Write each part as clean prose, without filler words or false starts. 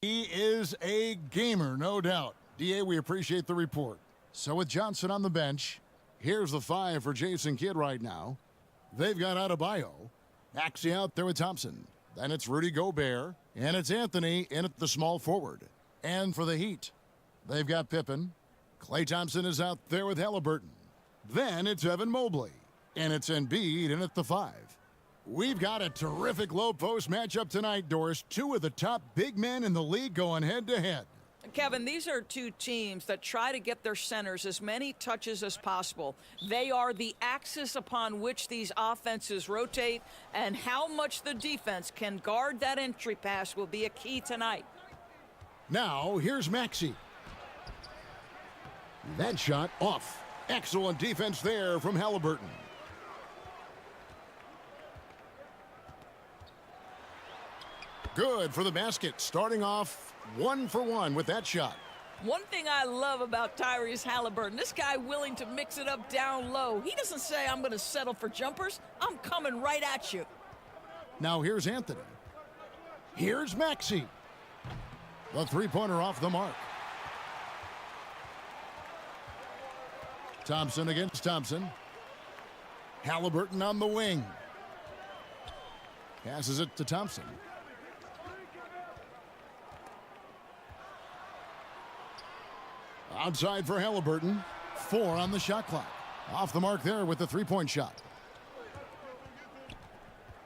He is a gamer, no doubt. DA, we appreciate the report. So with Johnson on the bench, here's the 5 for Jason Kidd right now. They've got Adebayo. Maxey out there with Thompson. Then it's Rudy Gobert. And it's Anthony in at the small forward. And for the Heat, they've got Pippen. Klay Thompson is out there with Halliburton. Then it's Evan Mobley. And it's Embiid in at the 5. We've got a terrific low-post matchup tonight, Doris. 2 of the top big men in the league going head-to-head. Kevin, these are 2 teams that try to get their centers as many touches as possible. They are the axis upon which these offenses rotate, and how much the defense can guard that entry pass will be a key tonight. Now, here's Maxey. That shot off. Excellent defense there from Halliburton. Good for the basket, starting off 1 for 1 with that shot. One thing I love about Tyrese Halliburton, this guy willing to mix it up down low. He doesn't say, I'm going to settle for jumpers. I'm coming right at you. Now here's Anthony. Here's Maxey. The three-pointer off the mark. Thompson against Thompson. Halliburton on the wing. Passes it to Thompson. Outside for Halliburton. 4 on the shot clock. Off the mark there with the three-point shot.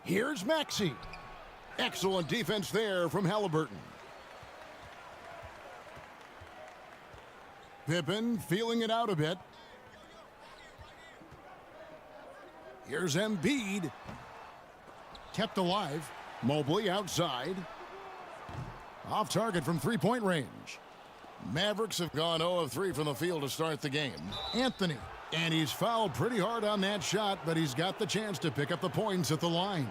Here's Maxey. Excellent defense there from Halliburton. Pippen feeling it out a bit. Here's Embiid. Kept alive. Mobley outside. Off target from three-point range. Mavericks have gone 0 of 3 from the field to start the game. Anthony. And he's fouled pretty hard on that shot, but he's got the chance to pick up the points at the line.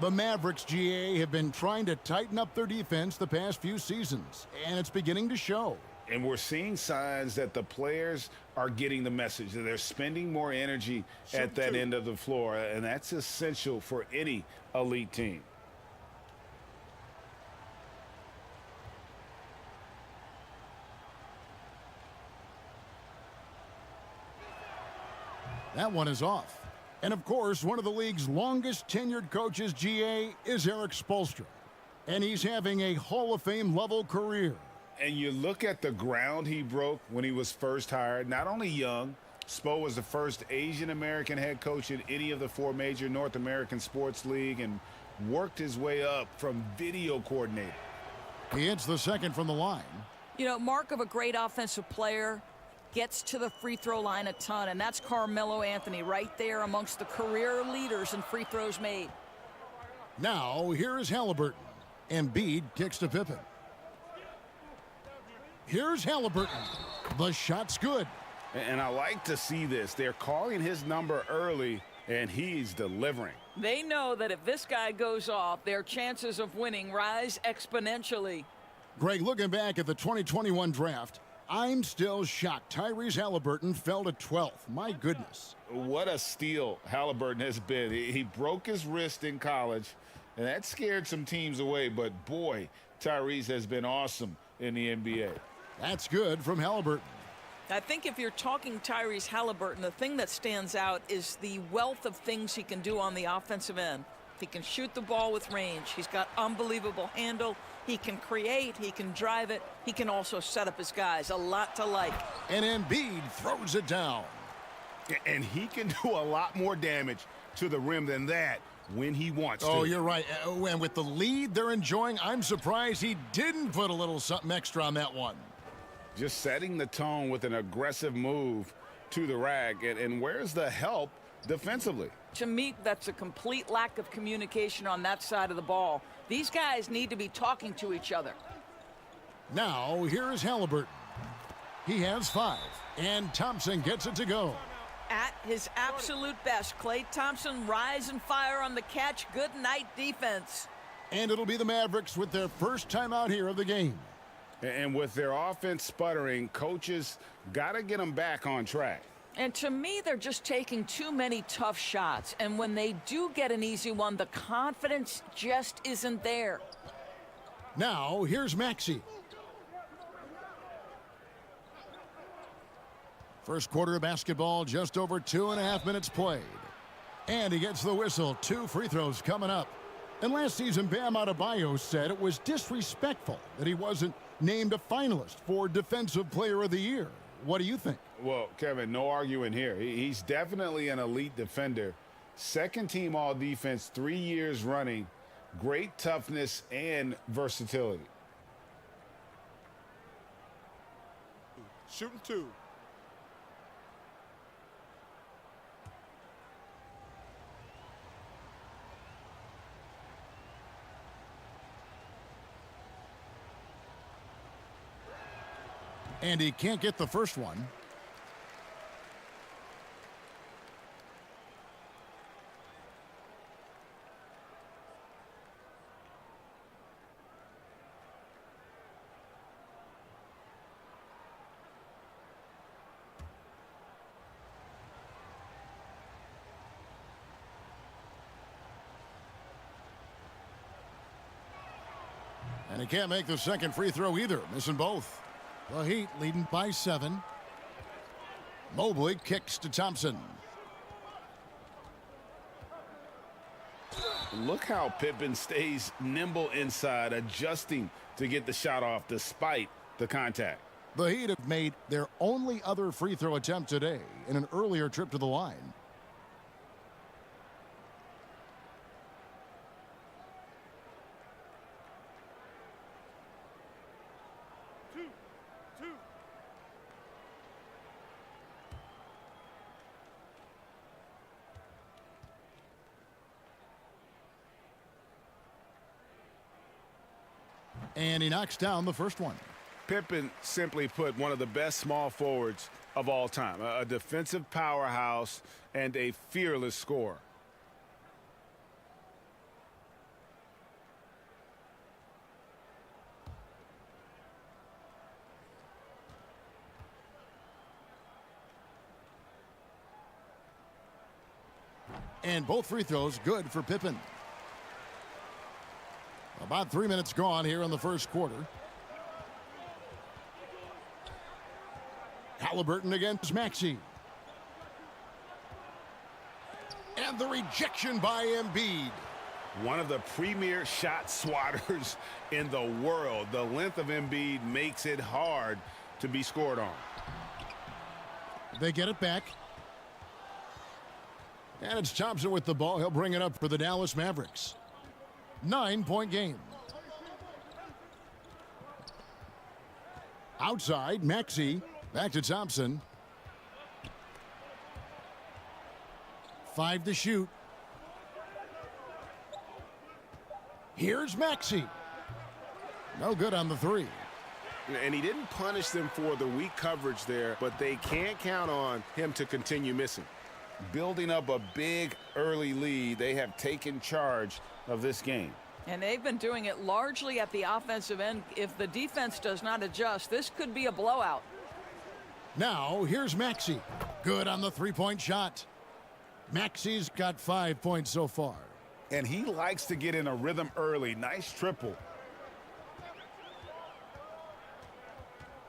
The Mavericks, GA, have been trying to tighten up their defense the past few seasons, and it's beginning to show. And we're seeing signs that the players are getting the message, that they're spending more energy at that end of the floor, and that's essential for any elite team. That one is off. And of course, one of the league's longest tenured coaches, GA, is Eric Spoelstra. And he's having a Hall of Fame level career. And you look at the ground he broke when he was first hired. Not only young, Spo was the first Asian-American head coach in any of the 4 major North American sports league and worked his way up from video coordinator. He hits the second from the line. You know, mark of a great offensive player, gets to the free throw line a ton, and that's Carmelo Anthony right there amongst the career leaders in free throws made. Now, here is Halliburton. Embiid kicks to Pippen. Here's Halliburton. The shot's good. And I like to see this. They're calling his number early, and he's delivering. They know that if this guy goes off, their chances of winning rise exponentially. Greg, looking back at the 2021 draft, I'm still shocked Tyrese Halliburton fell to 12th. My goodness. What a steal Halliburton has been. He broke his wrist in college, and that scared some teams away. But, boy, Tyrese has been awesome in the NBA. That's good from Halliburton. I think if you're talking Tyrese Halliburton, the thing that stands out is the wealth of things he can do on the offensive end. He can shoot the ball with range. He's got unbelievable handle. He can create. He can drive it. He can also set up his guys. A lot to like. And Embiid throws it down. And he can do a lot more damage to the rim than that when he wants to. Oh, you're right. And with the lead they're enjoying, I'm surprised he didn't put a little something extra on that one. Just setting the tone with an aggressive move to the rack. And where's the help defensively? To me, that's a complete lack of communication on that side of the ball. These guys need to be talking to each other. Now, here's Halliburton. He has 5, and Thompson gets it to go. At his absolute best, Klay Thompson rise and fire on the catch. Good night defense. And it'll be the Mavericks with their first time out here of the game. And with their offense sputtering, coaches got to get them back on track. And to me, they're just taking too many tough shots. And when they do get an easy one, the confidence just isn't there. Now, here's Maxey. First quarter of basketball, just over 2.5 minutes played. And he gets the whistle. 2 free throws coming up. And last season, Bam Adebayo said it was disrespectful that he wasn't named a finalist for Defensive Player of the Year. What do you think? Well, Kevin, no arguing here. He's definitely an elite defender. Second team all defense 3 years running. Great toughness and versatility. Shooting 2. And he can't get the first one. And he can't make the second free throw either, missing both. The Heat leading by 7. Mobley kicks to Thompson. Look how Pippen stays nimble inside, adjusting to get the shot off despite the contact. The Heat have made their only other free throw attempt today in an earlier trip to the line. And he knocks down the first one. Pippen, simply put, one of the best small forwards of all time. A defensive powerhouse and a fearless scorer. And both free throws good for Pippen. About 3 minutes gone here in the first quarter. Halliburton against Maxey. And the rejection by Embiid. One of the premier shot swatters in the world. The length of Embiid makes it hard to be scored on. They get it back. And it's Thompson with the ball. He'll bring it up for the Dallas Mavericks. 9-point game. Outside, Maxey. Back to Thompson. 5 to shoot. Here's Maxey. No good on the 3. And he didn't punish them for the weak coverage there, but they can't count on him to continue missing. Building up a big early lead, they have taken charge of this game. And they've been doing it largely at the offensive end. If the defense does not adjust, this could be a blowout. Now, here's Maxey. Good on the 3-point shot. Maxey's got 5 points so far. And he likes to get in a rhythm early. Nice triple.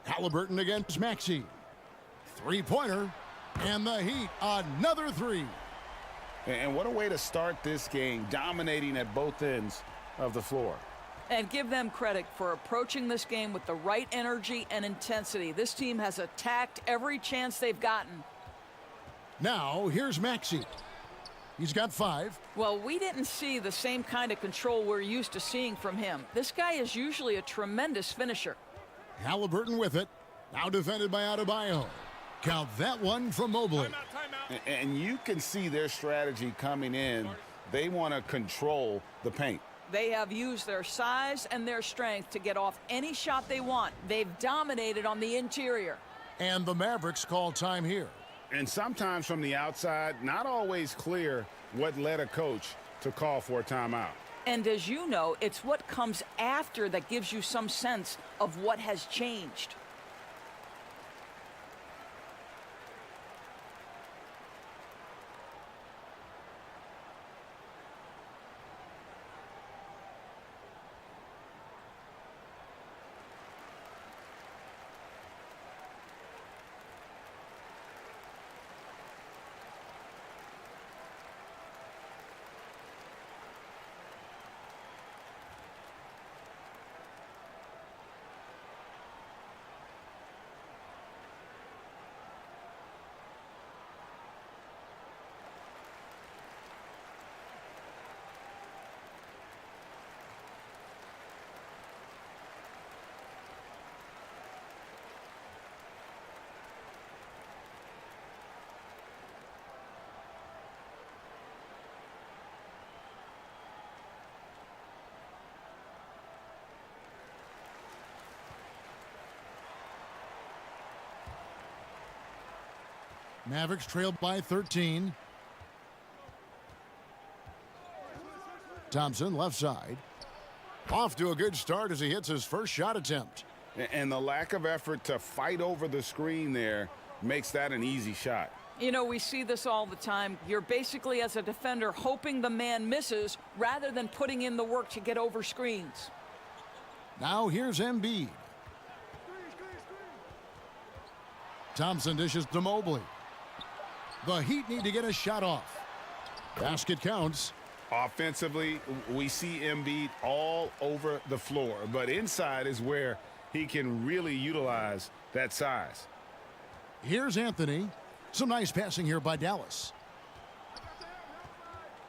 Halliburton against Maxey. 3-pointer. And the Heat, another 3. And what a way to start this game, dominating at both ends of the floor. And give them credit for approaching this game with the right energy and intensity. This team has attacked every chance they've gotten. Now, here's Maxey. He's got 5. Well, we didn't see the same kind of control we're used to seeing from him. This guy is usually a tremendous finisher. Halliburton with it. Now defended by Adebayo. Count that one from Mobley. And you can see their strategy coming in. They want to control the paint. They have used their size and their strength to get off any shot they want. They've dominated on the interior. And the Mavericks call time here. And sometimes from the outside, not always clear what led a coach to call for a timeout. And as you know, it's what comes after that gives you some sense of what has changed. Mavericks trailed by 13. Thompson, left side. Off to a good start as he hits his first shot attempt. And the lack of effort to fight over the screen there makes that an easy shot. You know, we see this all the time. You're basically, as a defender, hoping the man misses rather than putting in the work to get over screens. Now here's Embiid. Thompson dishes to Mobley. The Heat need to get a shot off. Basket counts. Offensively, we see Embiid all over the floor, but inside is where he can really utilize that size. Here's Anthony. Some nice passing here by Dallas.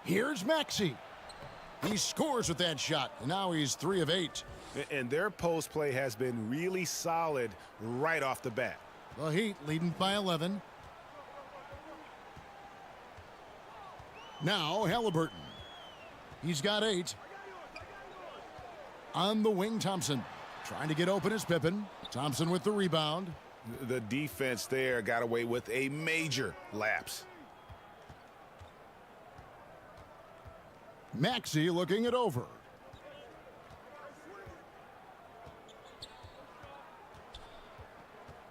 Here's Maxey. He scores with that shot, and now he's 3 of 8. And their post play has been really solid right off the bat. The Heat leading by 11. Now Halliburton. He's got 8. On the wing, Thompson. Trying to get open is Pippen. Thompson with the rebound. The defense there got away with a major lapse. Maxey looking it over.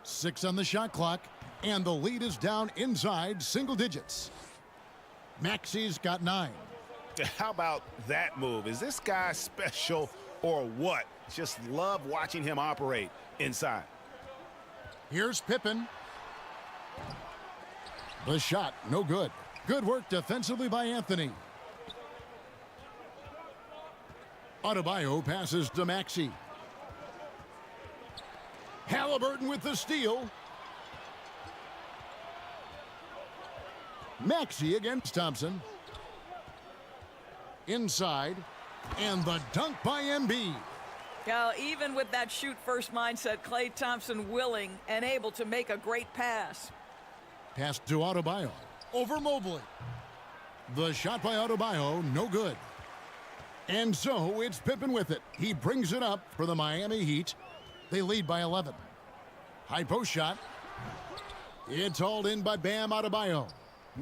Six on the shot clock, and the lead is down inside single digits. Maxey's got 9. How about that move? Is this guy special or what? Just love watching him operate inside. Here's Pippen. The shot, no good. Good work defensively by Anthony. Adebayo passes to Maxey. Halliburton with the steal. Maxey against Thompson. Inside. And the dunk by Embiid. Now, even with that shoot-first mindset, Klay Thompson willing and able to make a great pass. Pass to Adebayo. Over Mobley. The shot by Adebayo, no good. And so it's Pippen with it. He brings it up for the Miami Heat. They lead by 11. High post shot. It's hauled in by Bam Adebayo.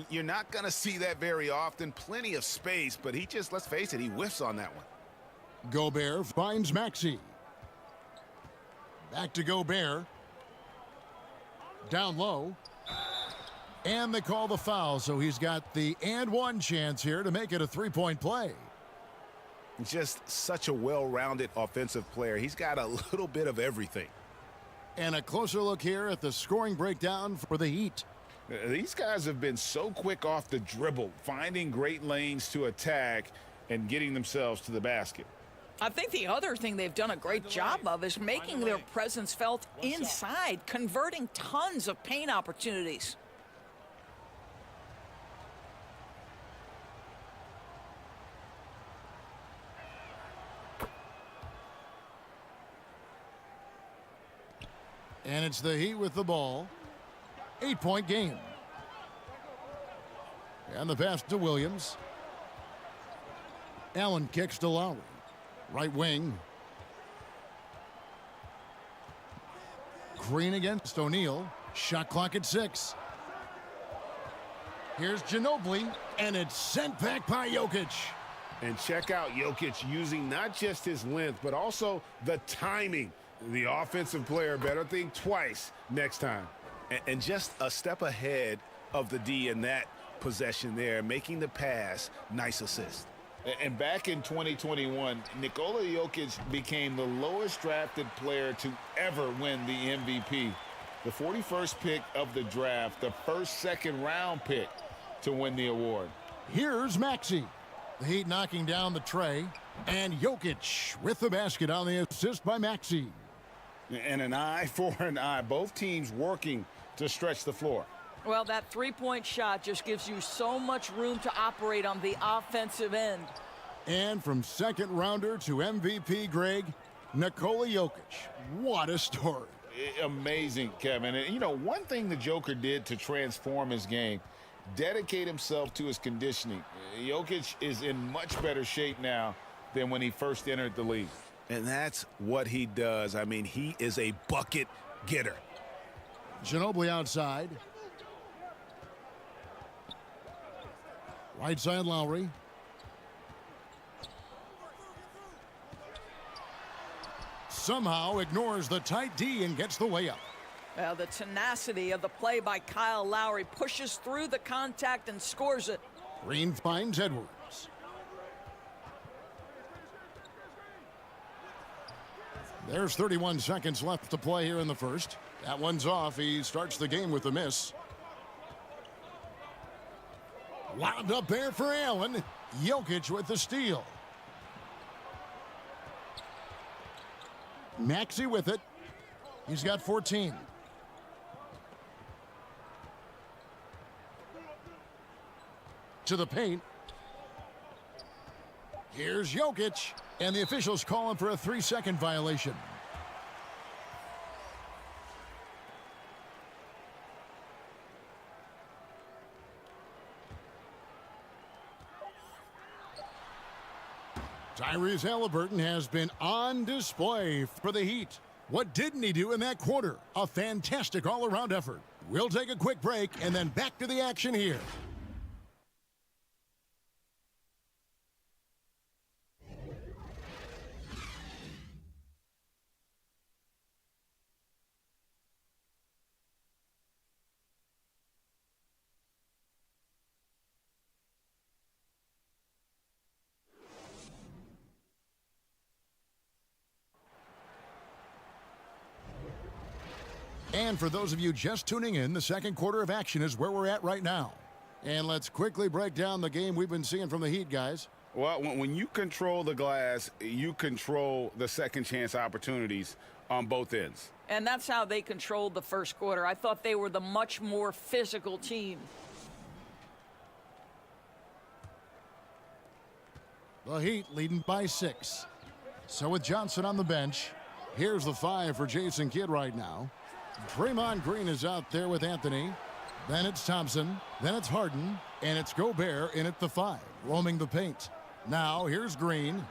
You're not going to see that very often. Plenty of space, but he just, let's face it, he whiffs on that one. Gobert finds Maxey. Back to Gobert. Down low. And they call the foul, so he's got the and one chance here to make it a three-point play. Just such a well-rounded offensive player. He's got a little bit of everything. And a closer look here at the scoring breakdown for the Heat. These guys have been so quick off the dribble, finding great lanes to attack and getting themselves to the basket. I think the other thing they've done a great job of is making their presence felt inside, converting tons of paint opportunities. And it's the Heat with the ball. 8-point game. And the pass to Williams. Allen kicks to Lowry. Right wing. Green against O'Neal. Shot clock at 6. Here's Ginobili, and it's sent back by Jokic. And check out Jokic using not just his length, but also the timing. The offensive player better think twice next time. And just a step ahead of the D in that possession there, making the pass. Nice assist. And back in 2021, Nikola Jokic became the lowest drafted player to ever win the MVP. The 41st pick of the draft, the first second-round pick to win the award. Here's Maxey. The Heat knocking down the tray. And Jokic with the basket on the assist by Maxey. And an eye for an eye. Both teams working to stretch the floor. Well, that three-point shot just gives you so much room to operate on the offensive end. And from second rounder to MVP, Greg, Nikola Jokic. What a story. Amazing, Kevin. And, you know, one thing the Joker did to transform his game, dedicate himself to his conditioning. Jokic is in much better shape now than when he first entered the league. And that's what he does. I mean, he is a bucket getter. Ginobili outside. Right side, Lowry. Somehow ignores the tight D and gets the layup. Well, the tenacity of the play by Kyle Lowry pushes through the contact and scores it. Green finds Edwards. There's 31 seconds left to play here in the first. That one's off. He starts the game with a miss. Wound up there for Allen. Jokic with the steal. Maxey with it. He's got 14. To the paint. Here's Jokic. And the officials call him for a 3-second violation. Tyrese Halliburton has been on display for the Heat. What didn't he do in that quarter? A fantastic all-around effort. We'll take a quick break and then back to the action here. And for those of you just tuning in, the second quarter of action is where we're at right now. And let's quickly break down the game we've been seeing from the Heat, guys. Well, when you control the glass, you control the second chance opportunities on both ends. And that's how they controlled the first quarter. I thought they were the much more physical team. The Heat leading by 6. So with Johnson on the bench, here's the 5 for Jason Kidd right now. Draymond Green is out there with Anthony. Then it's Thompson. Then it's Harden. And it's Gobert in at the 5, roaming the paint. Now here's Green.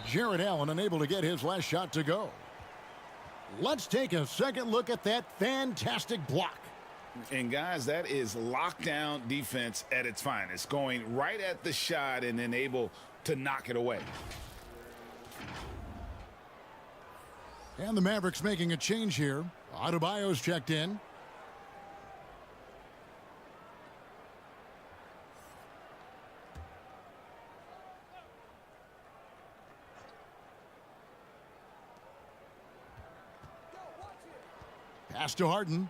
Jarrett Allen unable to get his last shot to go. Let's take a second look at that fantastic block. And guys, that is lockdown defense at its finest. Going right at the shot and then able to knock it away. And the Mavericks making a change here. Adebayo's checked in. Pass to Harden.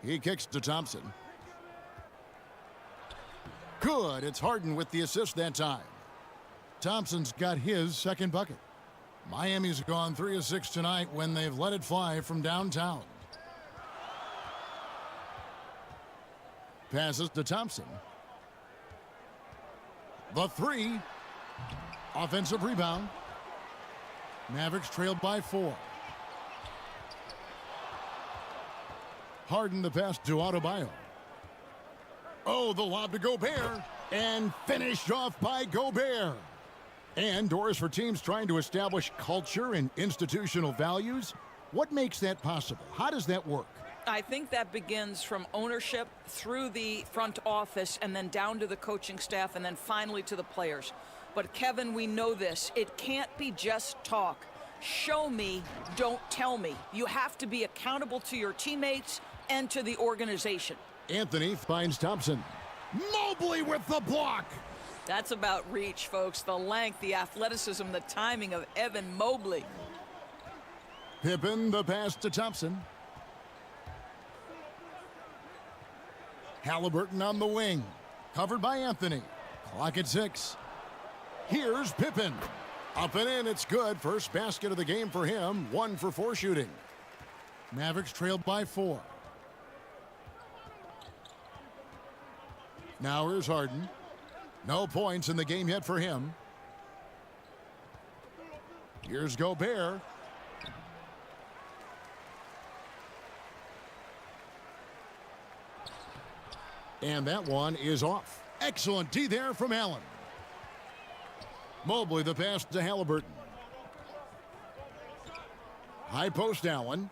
He kicks to Thompson. Good. It's Harden with the assist that time. Thompson's got his second bucket. Miami's gone 3 of 6 tonight when they've let it fly from downtown. Passes to Thompson. The 3. Offensive rebound. Mavericks trailed by 4. Harden the pass to Adebayo. Oh, the lob to Gobert. And finished off by Gobert. And doors for teams trying to establish culture and institutional values. What makes that possible? How does that work? I think that begins from ownership through the front office and then down to the coaching staff and then finally to the players. But Kevin, we know this. It can't be just talk. Show me, don't tell me. You have to be accountable to your teammates and to the organization. Anthony finds Thompson. Mobley with the block. That's about reach, folks. The length, the athleticism, the timing of Evan Mobley. Pippen the pass to Thompson. Halliburton on the wing. Covered by Anthony. Clock at 6. Here's Pippen. Up and in, it's good. First basket of the game for him. 1 for 4 shooting. Mavericks trailed by 4. Now here's Harden. No points in the game yet for him. Here's Gobert. And that one is off. Excellent D there from Allen. Mobley the pass to Halliburton. High post Allen.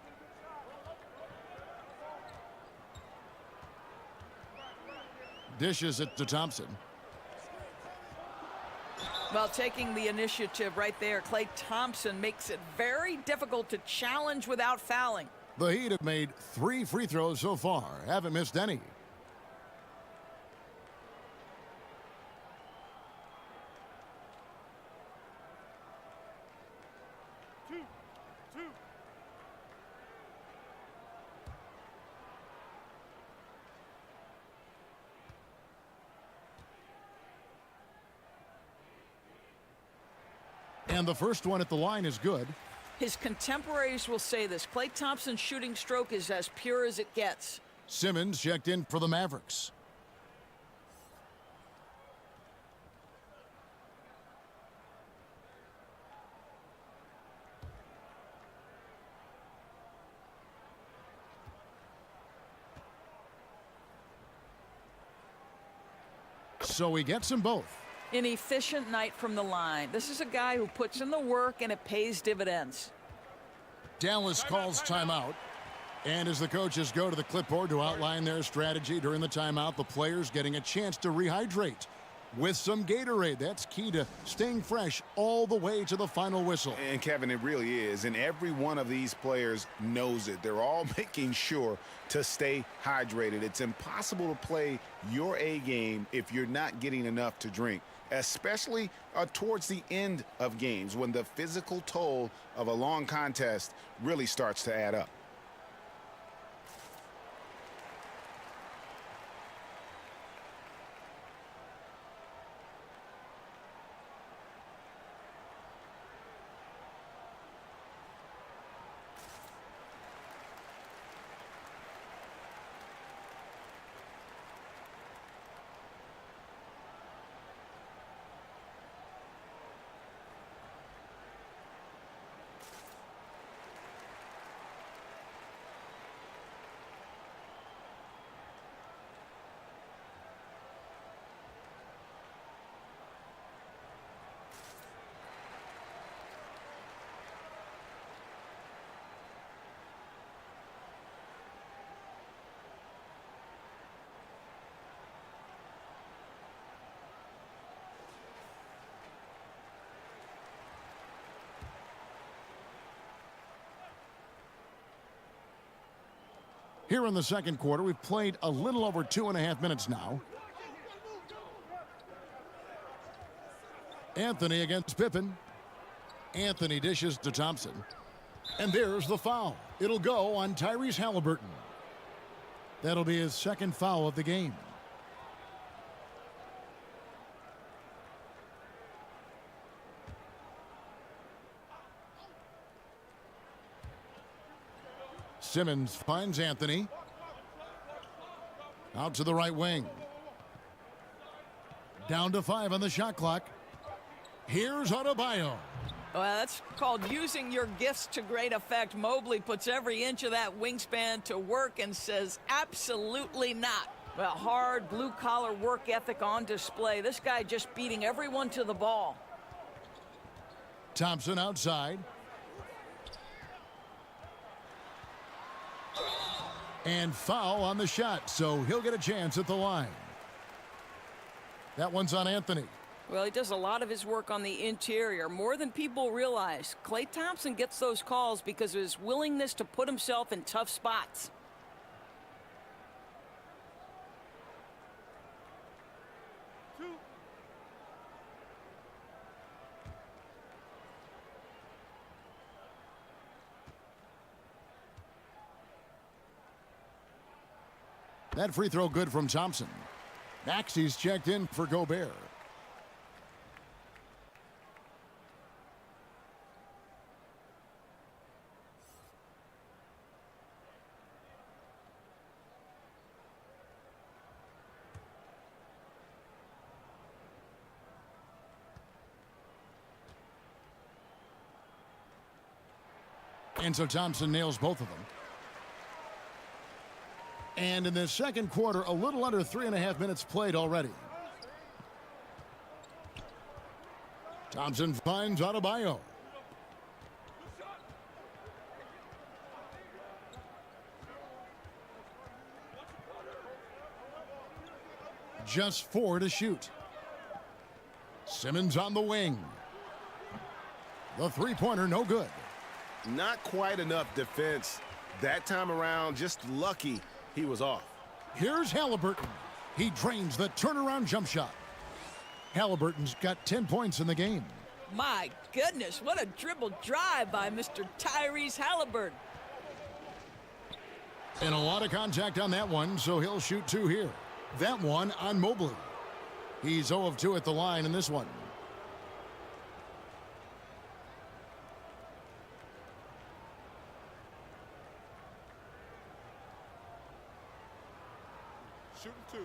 Dishes it to Thompson. Well, taking the initiative right there, Klay Thompson makes it very difficult to challenge without fouling. The Heat have made 3 free throws so far. Haven't missed any. And the first one at the line is good. His contemporaries will say this. Klay Thompson's shooting stroke is as pure as it gets. Simmons checked in for the Mavericks. So he gets them both. An efficient night from the line. This is a guy who puts in the work and it pays dividends. Dallas calls timeout. And as the coaches go to the clipboard to outline their strategy during the timeout, the players getting a chance to rehydrate with some Gatorade. That's key to staying fresh all the way to the final whistle. And Kevin, it really is. And every one of these players knows it. They're all making sure to stay hydrated. It's impossible to play your A game if you're not getting enough to drink, especially towards the end of games when the physical toll of a long contest really starts to add up. Here in the second quarter, we've played a little over 2.5 minutes now. Anthony against Pippen. Anthony dishes to Thompson. And there's the foul. It'll go on Tyrese Halliburton. That'll be his second foul of the game. Simmons finds Anthony. Out to the right wing. Down to 5 on the shot clock. Here's Adebayo. Well, that's called using your gifts to great effect. Mobley puts every inch of that wingspan to work and says absolutely not. Well, hard blue-collar work ethic on display. This guy just beating everyone to the ball. And foul on the shot, so he'll get a chance at the line. That one's on Anthony. Well, he does a lot of his work on the interior, more than people realize. Klay Thompson gets those calls because of his willingness to put himself in tough spots. That free throw good from Thompson. Maxey's checked in for Gobert. And so Thompson nails both of them. And in the second quarter, a little under 3.5 minutes played already. Thompson finds Adebayo. Just 4 to shoot. Simmons on the wing. The three-pointer no good. Not quite enough defense that time around. Just lucky he was off. Here's Halliburton. He drains the turnaround jump shot. Halliburton's got 10 points in the game. My goodness, what a dribble drive by Mr. Tyrese Halliburton. And a lot of contact on that one, so he'll shoot 2 here. That one on Mobley. He's 0 of 2 at the line in this one. Shooting 2.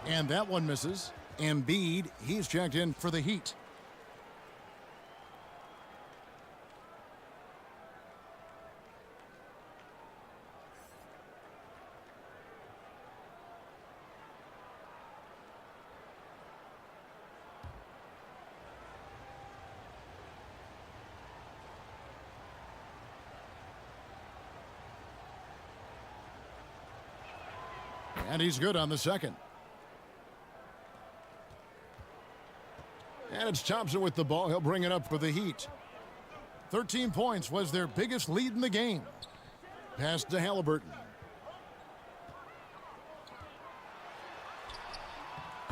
And that one misses. Embiid, he's checked in for the Heat. And he's good on the second. And it's Thompson with the ball. He'll bring it up for the Heat. 13 points was their biggest lead in the game. Pass to Halliburton.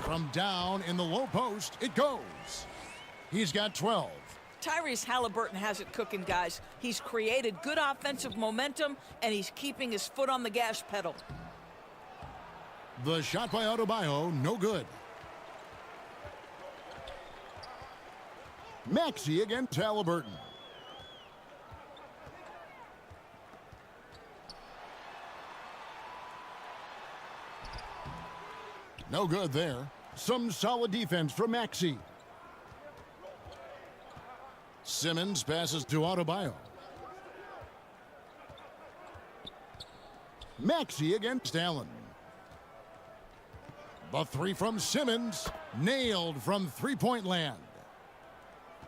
From down in the low post, it goes. He's got 12. Tyrese Halliburton has it cooking, guys. He's created good offensive momentum, and he's keeping his foot on the gas pedal. The shot by Adebayo, no good. Maxey against Halliburton. No good there. Some solid defense from Maxey. Simmons passes to Adebayo. Maxey against Allen. The three from Simmons, nailed from three-point land.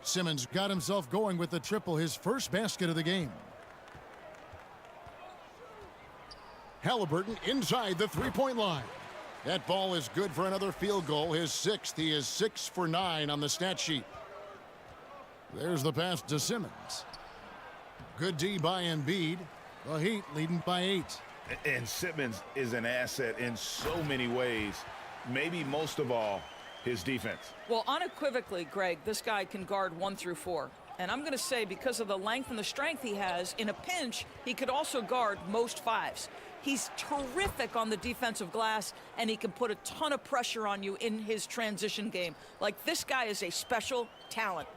Simmons got himself going with the triple, his first basket of the game. Halliburton inside the three-point line. That ball is good for another field goal, his 6th. He is 6 for 9 on the stat sheet. There's the pass to Simmons. Good D by Embiid. The Heat leading by 8. And Simmons is an asset in so many ways. Maybe most of all, his defense. Well, unequivocally, Greg, this guy can guard 1 through 4. And I'm going to say because of the length and the strength he has, in a pinch, he could also guard most 5s. He's terrific on the defensive glass, and he can put a ton of pressure on you in his transition game. Like, this guy is a special talent.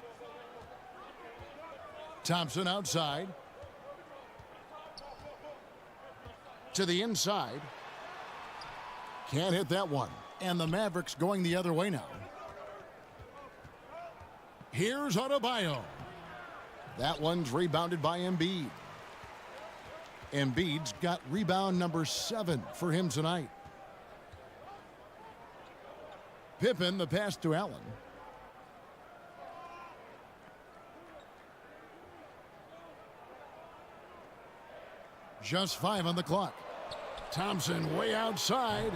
Thompson outside. To the inside. Can't hit that one. And the Mavericks going the other way now. Here's Adebayo. That one's rebounded by Embiid. Embiid's got rebound number 7 for him tonight. Pippen, the pass to Allen. Just 5 on the clock. Thompson way outside.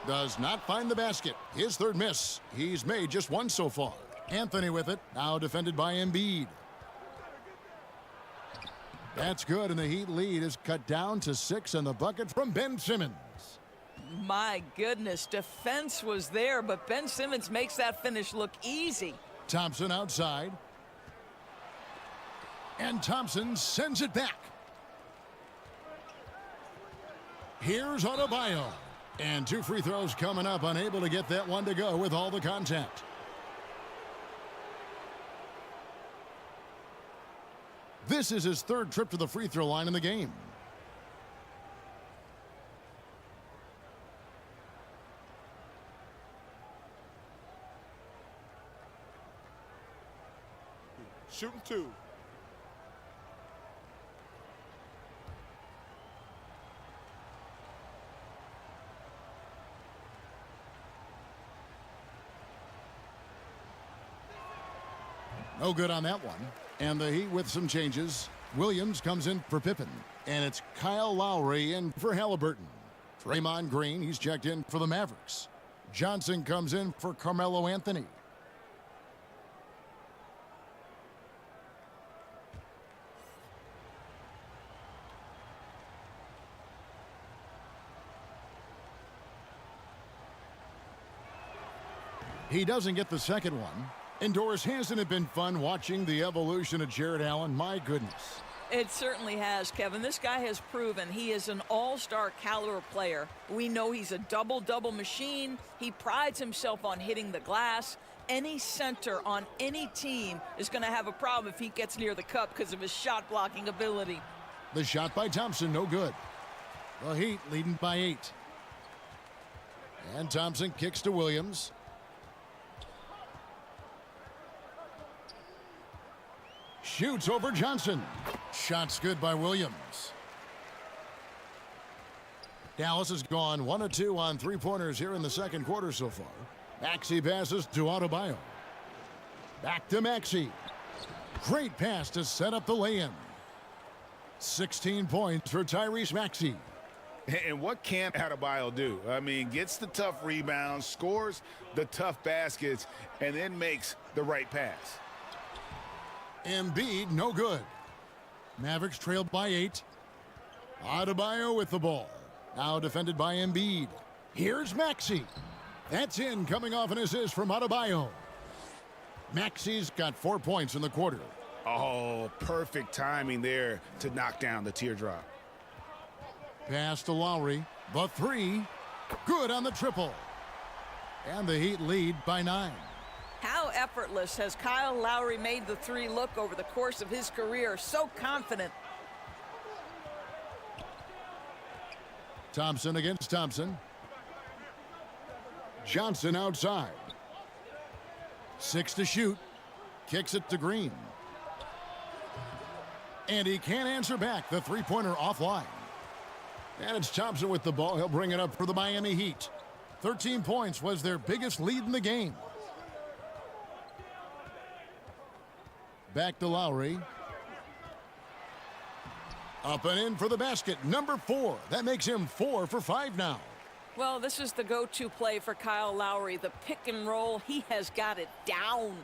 Does not find the basket. His third miss. He's made just one so far. Anthony with it. Now defended by Embiid. That's good, and the Heat lead is cut down to 6 on the bucket from Ben Simmons. My goodness, defense was there, but Ben Simmons makes that finish look easy. Thompson outside. And Thompson sends it back. Here's Adebayo. And 2 free throws coming up, unable to get that one to go with all the contact. This is his 3rd trip to the free throw line in the game. Shooting 2. No good on that one. And the Heat with some changes. Williams comes in for Pippen. And it's Kyle Lowry in for Halliburton. Draymond Green, he's checked in for the Mavericks. Johnson comes in for Carmelo Anthony. He doesn't get the second one. Indoors, hasn't it been fun watching the evolution of Jared Allen? My goodness. It certainly has, Kevin. This guy has proven he is an all-star caliber player. We know he's a double-double machine. He prides himself on hitting the glass. Any center on any team is going to have a problem if he gets near the cup because of his shot-blocking ability. The shot by Thompson, no good. The Heat leading by 8. And Thompson kicks to Williams. Shoots over Johnson. Shots good by Williams. Dallas has gone 1 of 2 on 3-pointers here in the second quarter so far. Maxey passes to Adebayo. Back to Maxey. Great pass to set up the lay-in. 16 points for Tyrese Maxey. And what can't Adebayo do? I mean, gets the tough rebounds, scores the tough baskets, and then makes the right pass. Embiid, no good. Mavericks trailed by 8. Adebayo with the ball. Now defended by Embiid. Here's Maxey. That's in, coming off an assist from Adebayo. Maxey's got 4 points in the quarter. Oh, perfect timing there to knock down the teardrop. Pass to Lowry. The 3. Good on the triple. And the Heat lead by 9. How effortless has Kyle Lowry made the 3 look over the course of his career? So confident. Thompson against Thompson. Johnson outside. 6 to shoot. Kicks it to Green. And he can't answer back. The 3-pointer offline. And it's Thompson with the ball. He'll bring it up for the Miami Heat. 13 points was their biggest lead in the game. Back to Lowry. Up and in for the basket. Number 4. That makes him 4 for 5 now. Well, this is the go-to play for Kyle Lowry. The pick and roll, he has got it down.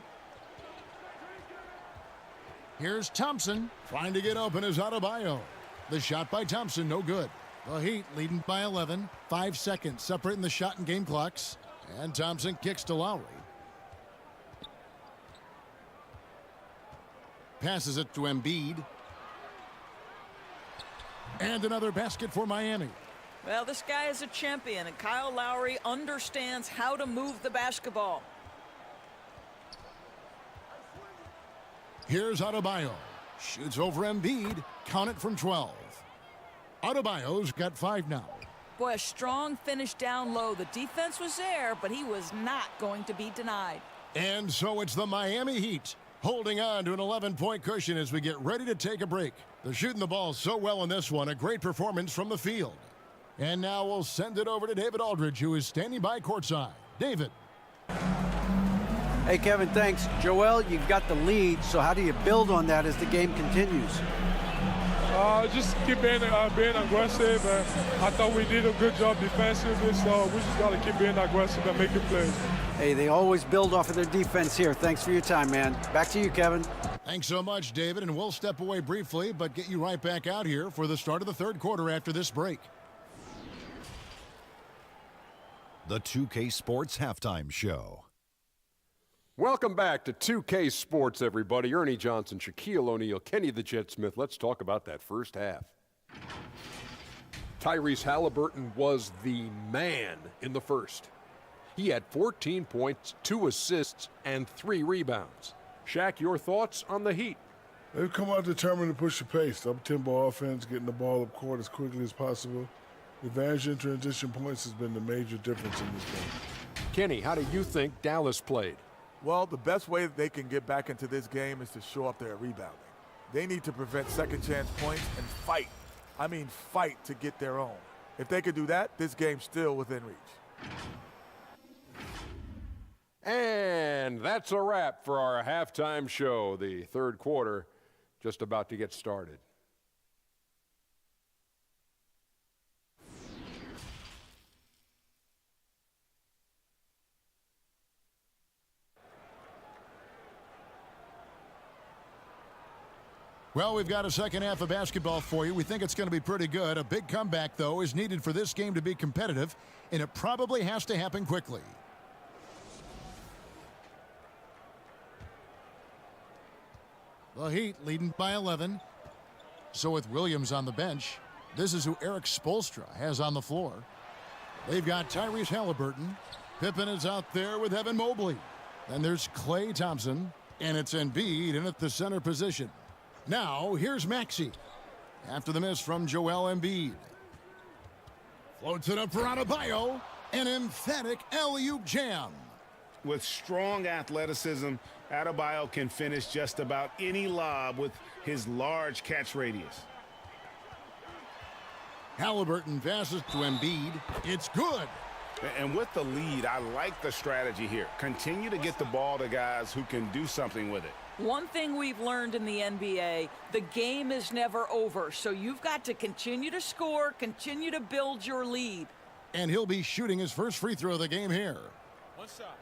Here's Thompson. Trying to get open is Adebayo. The shot by Thompson, no good. The Heat leading by 11. 5 seconds separating the shot and game clocks. And Thompson kicks to Lowry. Passes it to Embiid. And another basket for Miami. Well, this guy is a champion, and Kyle Lowry understands how to move the basketball. Here's Adebayo. Shoots over Embiid. Count it from 12. Adebayo's got 5 now. Boy, a strong finish down low. The defense was there, but he was not going to be denied. And so it's the Miami Heat holding on to an 11-point cushion as we get ready to take a break. They're shooting the ball so well in this one. A great performance from the field. And now we'll send it over to David Aldridge, who is standing by courtside. David. Hey, Kevin, thanks. Joel, you've got the lead, so how do you build on that as the game continues? Just keep being aggressive. I thought we did a good job defensively, so we just got to keep being aggressive and making plays. Hey, they always build off of their defense here. Thanks for your time, man. Back to you, Kevin. Thanks so much, David, and we'll step away briefly, but get you right back out here for the start of the third quarter after this break. The 2K Sports Halftime Show. Welcome back to 2K Sports, everybody. Ernie Johnson, Shaquille O'Neal, Kenny the Jet Smith. Let's talk about that first half. Tyrese Halliburton was the man in the first. He had 14 points, 2 assists, and 3 rebounds. Shaq, your thoughts on the Heat? They've come out determined to push the pace. Up-tempo offense, getting the ball up court as quickly as possible. The advantage in transition points has been the major difference in this game. Kenny, how do you think Dallas played? Well, the best way that they can get back into this game is to show up their rebounding. They need to prevent second chance points and fight. I mean fight to get their own. If they could do that, this game's still within reach. And that's a wrap for our halftime show. The third quarter just about to get started. Well, we've got a second half of basketball for you. We think it's going to be pretty good. A big comeback, though, is needed for this game to be competitive, and it probably has to happen quickly. The Heat leading by 11. So with Williams on the bench, this is who Eric Spoelstra has on the floor. They've got Tyrese Halliburton. Pippen is out there with Evan Mobley. Then there's Klay Thompson, and it's Embiid in at the center position. Now, here's Maxey. After the miss from Joel Embiid. Floats it up for Adebayo. An emphatic alley-oop jam. With strong athleticism, Adebayo can finish just about any lob with his large catch radius. Halliburton passes to Embiid. It's good. And with the lead, I like the strategy here. Continue to get the ball to guys who can do something with it. One thing we've learned in the NBA, the game is never over. So you've got to continue to score, continue to build your lead. And he'll be shooting his first free throw of the game here. One shot.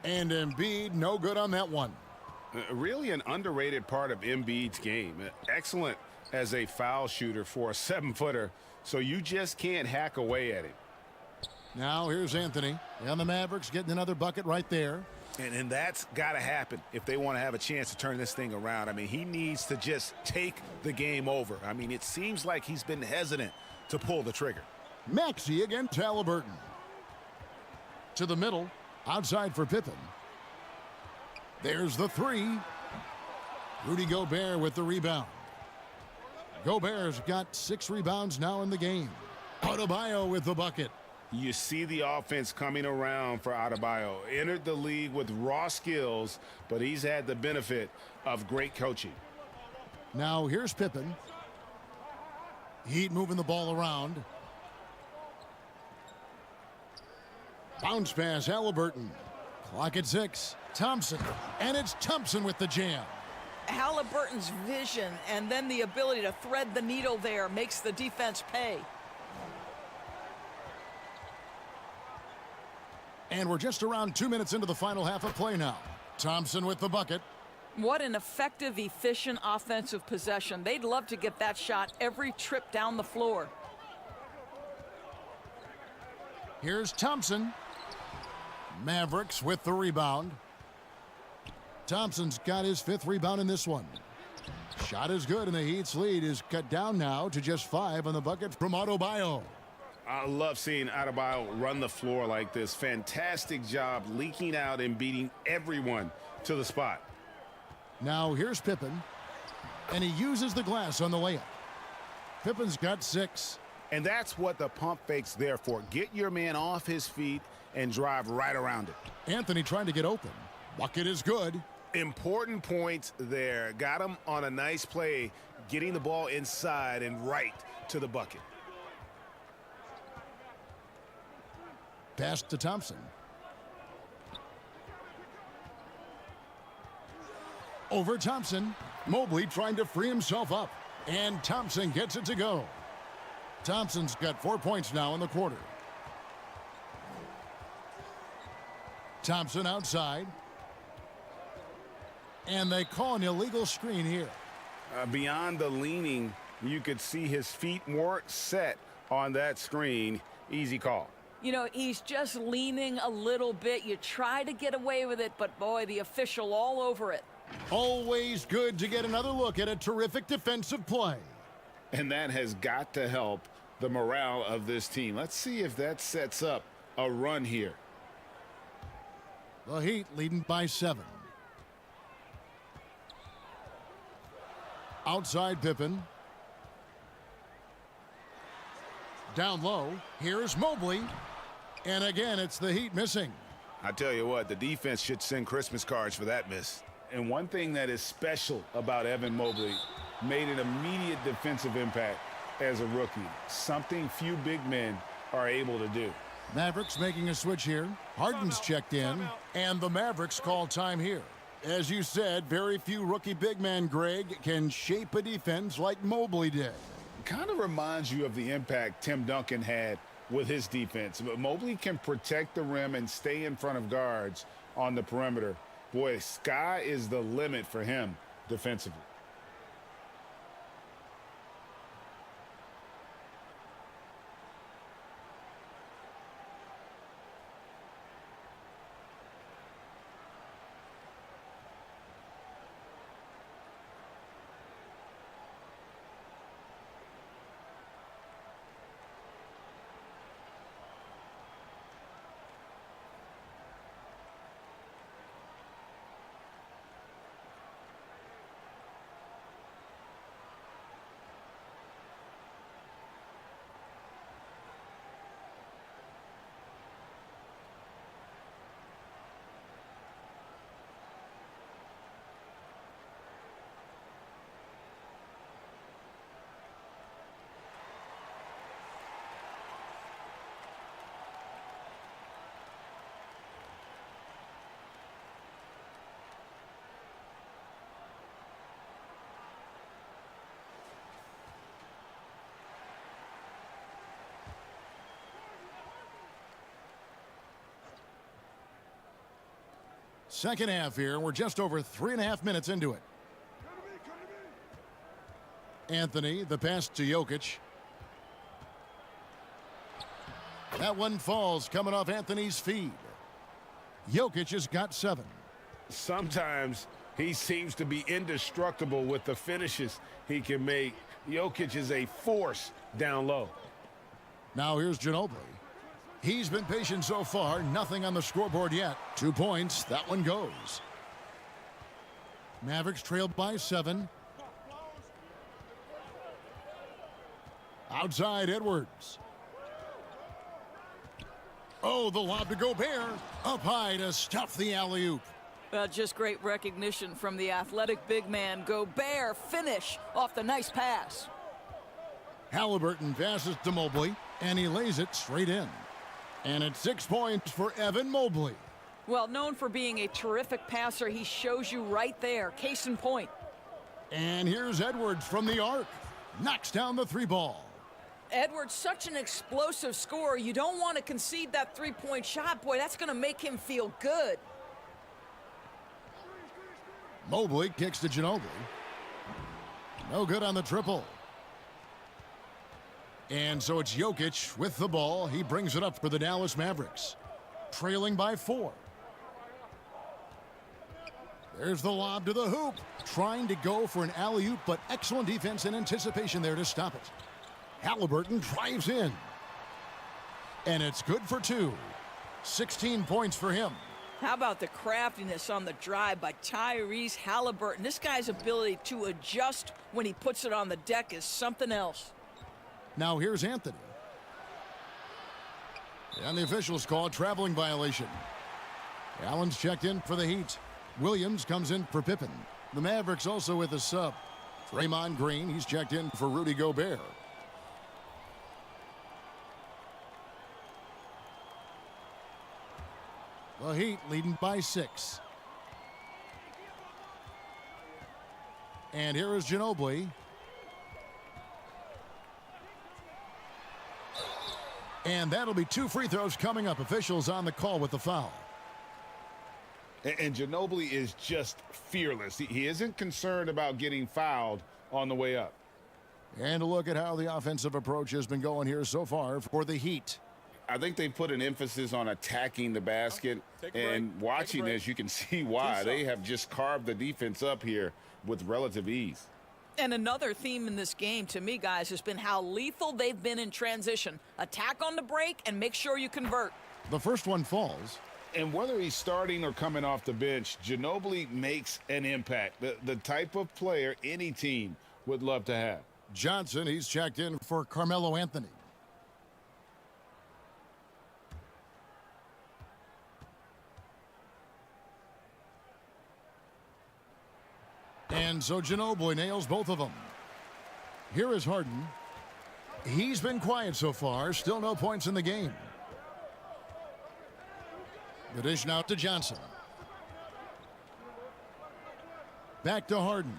And Embiid, no good on that one. Really an underrated part of Embiid's game. Excellent as a foul shooter for a 7-footer, so you just can't hack away at him. Now here's Anthony. And the Mavericks getting another bucket right there. And that's got to happen if they want to have a chance to turn this thing around. I mean, he needs to just take the game over. I mean, it seems like he's been hesitant to pull the trigger. Maxey against Halliburton. To the middle. Outside for Pippen. There's the three. Rudy Gobert with the rebound. Gobert's got 6 rebounds now in the game. Adebayo with the bucket. You see the offense coming around for Adebayo. Entered the league with raw skills, but he's had the benefit of great coaching. Now here's Pippen. Heat moving the ball around. Bounce pass, Halliburton. Clock at 6. Thompson. And it's Thompson with the jam. Halliburton's vision and then the ability to thread the needle there makes the defense pay. And we're just around 2 minutes into the final half of play now. Thompson with the bucket. What an effective, efficient offensive possession. They'd love to get that shot every trip down the floor. Here's Thompson. Mavericks with the rebound. Thompson's got his 5th rebound in this one. Shot is good, and the Heat's lead is cut down now to just 5 on the bucket from Adebayo. I love seeing Adebayo run the floor like this. Fantastic job leaking out and beating everyone to the spot. Now here's Pippen, and he uses the glass on the layup. Pippen's got 6. And that's what the pump fake's there for. Get your man off his feet and drive right around it. Anthony trying to get open. Bucket is good. Important points there. Got him on a nice play, getting the ball inside and right to the bucket. Pass to Thompson. Over Thompson. Mobley trying to free himself up. And Thompson gets it to go. Thompson's got 4 points now in the quarter. Thompson outside. And they call an illegal screen here. Beyond the leaning, you could see his feet weren't set on that screen. Easy call. You know, he's just leaning a little bit. You try to get away with it, but boy, the official all over it. Always good to get another look at a terrific defensive play. And that has got to help the morale of this team. Let's see if that sets up a run here. The Heat leading by 7. Outside Pippen. Down low. Here's Mobley. And again, it's the Heat missing. I tell you what, the defense should send Christmas cards for that miss. And one thing that is special about Evan Mobley, made an immediate defensive impact as a rookie. Something few big men are able to do. Mavericks making a switch here. Harden's checked in, and the Mavericks call time here. As you said, very few rookie big men, Greg, can shape a defense like Mobley did. Kind of reminds you of the impact Tim Duncan had with his defense. But Mobley can protect the rim and stay in front of guards on the perimeter. Boy, sky is the limit for him defensively. Second half here. We're just over 3.5 minutes into it. Anthony, the pass to Jokic. That one falls coming off Anthony's feed. Jokic has got 7. Sometimes he seems to be indestructible with the finishes he can make. Jokic is a force down low. Now here's Ginobili. He's been patient so far. Nothing on the scoreboard yet. 2 points. That one goes. Mavericks trailed by 7. Outside Edwards. Oh, the lob to Gobert. Up high to stuff the alley-oop. Well, just great recognition from the athletic big man. Gobert finish off the nice pass. Halliburton passes to Mobley, and he lays it straight in. And it's 6 points for Evan Mobley. Well, known for being a terrific passer, he shows you right there. Case in point. And here's Edwards from the arc. Knocks down the 3-ball. Edwards, such an explosive scorer. You don't want to concede that 3-point shot. Boy, that's going to make him feel good. Mobley kicks to Ginobili. No good on the triple. And so it's Jokic with the ball. He brings it up for the Dallas Mavericks. Trailing by 4. There's the lob to the hoop. Trying to go for an alley-oop, but excellent defense and anticipation there to stop it. Halliburton drives in. And it's good for 2. 16 points for him. How about the craftiness on the drive by Tyrese Halliburton? This guy's ability to adjust when he puts it on the deck is something else. Now here's Anthony. And the officials call a traveling violation. Allen's checked in for the Heat. Williams comes in for Pippen. The Mavericks also with a sub. Draymond Green, he's checked in for Rudy Gobert. The Heat leading by 6. And here is Ginobili. And that'll be 2 free throws coming up. Officials on the call with the foul. And Ginobili is just fearless. He isn't concerned about getting fouled on the way up. And a look at how the offensive approach has been going here so far for the Heat. I think they put an emphasis on attacking the basket, and watching this, you can see why. They have just carved the defense up here with relative ease. And another theme in this game, to me, guys, has been how lethal they've been in transition. Attack on the break and make sure you convert. The first one falls. And whether he's starting or coming off the bench, Ginobili makes an impact. The type of player any team would love to have. Johnson, he's checked in for Carmelo Anthony. And so Ginobili nails both of them. Here is Harden. He's been quiet so far. Still no points in the game. The dish now to Johnson. Back to Harden.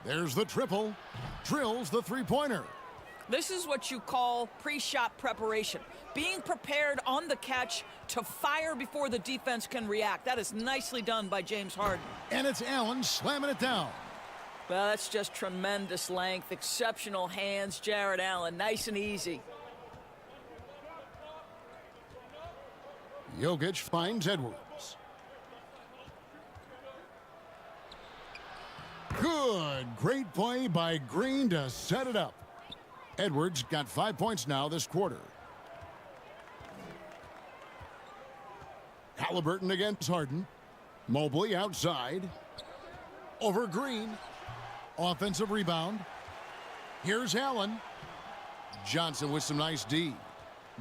There's the triple. Drills the three-pointer. This is what you call pre-shot preparation. Being prepared on the catch to fire before the defense can react. That is nicely done by James Harden. And it's Allen slamming it down. Well, that's just tremendous length, exceptional hands, Jared Allen, nice and easy. Jokic finds Edwards. Good, great play by Green to set it up. Edwards got 5 points now this quarter. Halliburton against Harden. Mobley outside. Over Green. Offensive rebound. Here's Allen. Johnson with some nice D.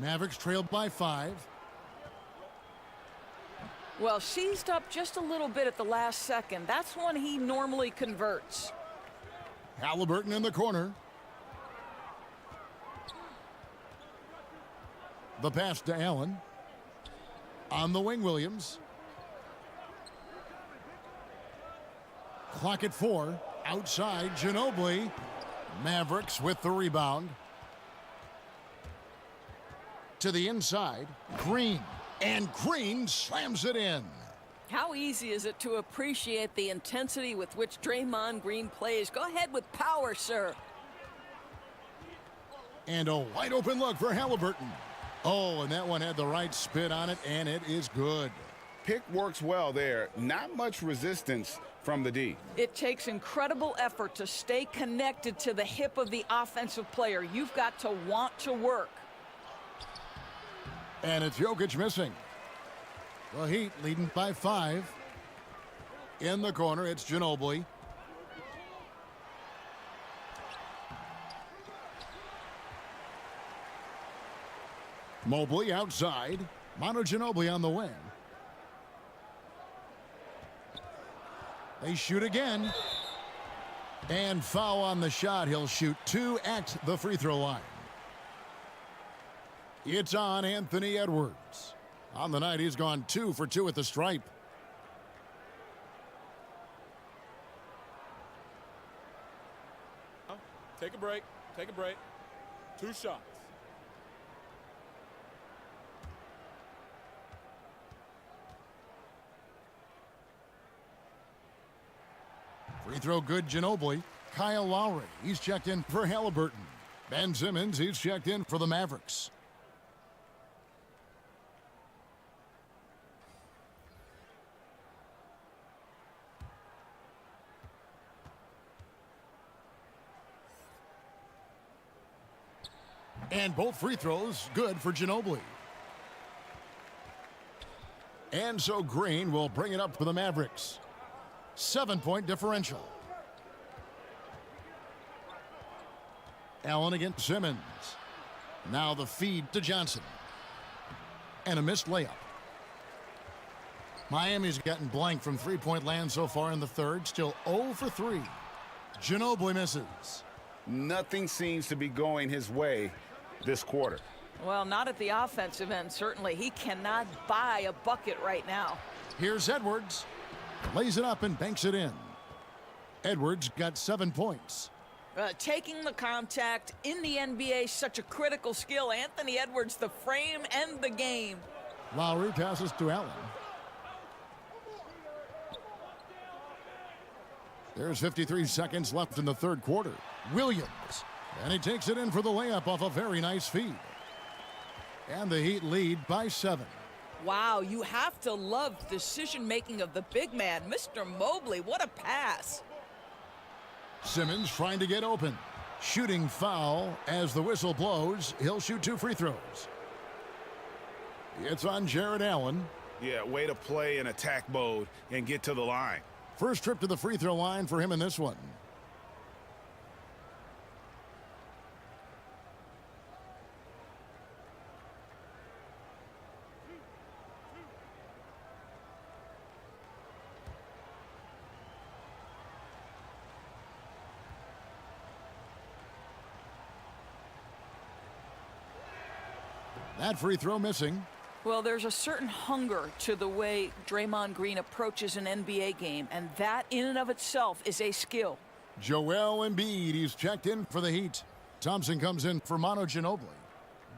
Mavericks trailed by 5. Well, seized up just a little bit at the last second. That's when he normally converts. Halliburton in the corner. The pass to Allen. On the wing, Williams. Clock at 4. Outside, Ginobili. Mavericks with the rebound. To the inside, Green. And Green slams it in. How easy is it to appreciate the intensity with which Draymond Green plays? Go ahead with power, sir. And a wide open look for Halliburton. Oh, and that one had the right spin on it, and it is good. Pick works well there. Not much resistance from the D. It takes incredible effort to stay connected to the hip of the offensive player. You've got to want to work. And it's Jokic missing. The Heat leading by 5. In the corner, it's Ginobili. Mobley outside. Manu Ginobili on the wing. They shoot again. And foul on the shot. He'll shoot 2 at the free throw line. It's on Anthony Edwards. On the night, he's gone 2 for 2 at the stripe. Take a break. Take a break. 2 shots. Free throw good, Ginobili. Kyle Lowry, he's checked in for Halliburton. Ben Simmons, he's checked in for the Mavericks. And both free throws good for Ginobili. And so Green will bring it up for the Mavericks. 7-point differential. Allen against Simmons. Now the feed to Johnson. And a missed layup. Miami's gotten blank from three-point land so far in the third. Still 0 for 3. Ginobili misses. Nothing seems to be going his way this quarter. Well, not at the offensive end, certainly. He cannot buy a bucket right now. Here's Edwards. Lays it up and banks it in. Edwards got 7 points. Taking the contact in the NBA, such a critical skill. Anthony Edwards, the frame and the game. Lowry passes to Allen. There's 53 seconds left in the third quarter. Williams. And he takes it in for the layup off a very nice feed. And the Heat lead by 7. Wow, you have to love decision-making of the big man. Mr. Mobley, what a pass. Simmons trying to get open. Shooting foul as the whistle blows. He'll shoot 2 free throws. It's on Jared Allen. Yeah, way to play in attack mode and get to the line. First trip to the free throw line for him in this one. That free throw missing. Well, there's a certain hunger to the way Draymond Green approaches an NBA game, and that in and of itself is a skill. Joel Embiid, he's checked in for the Heat. Thompson comes in for Manu Ginobili.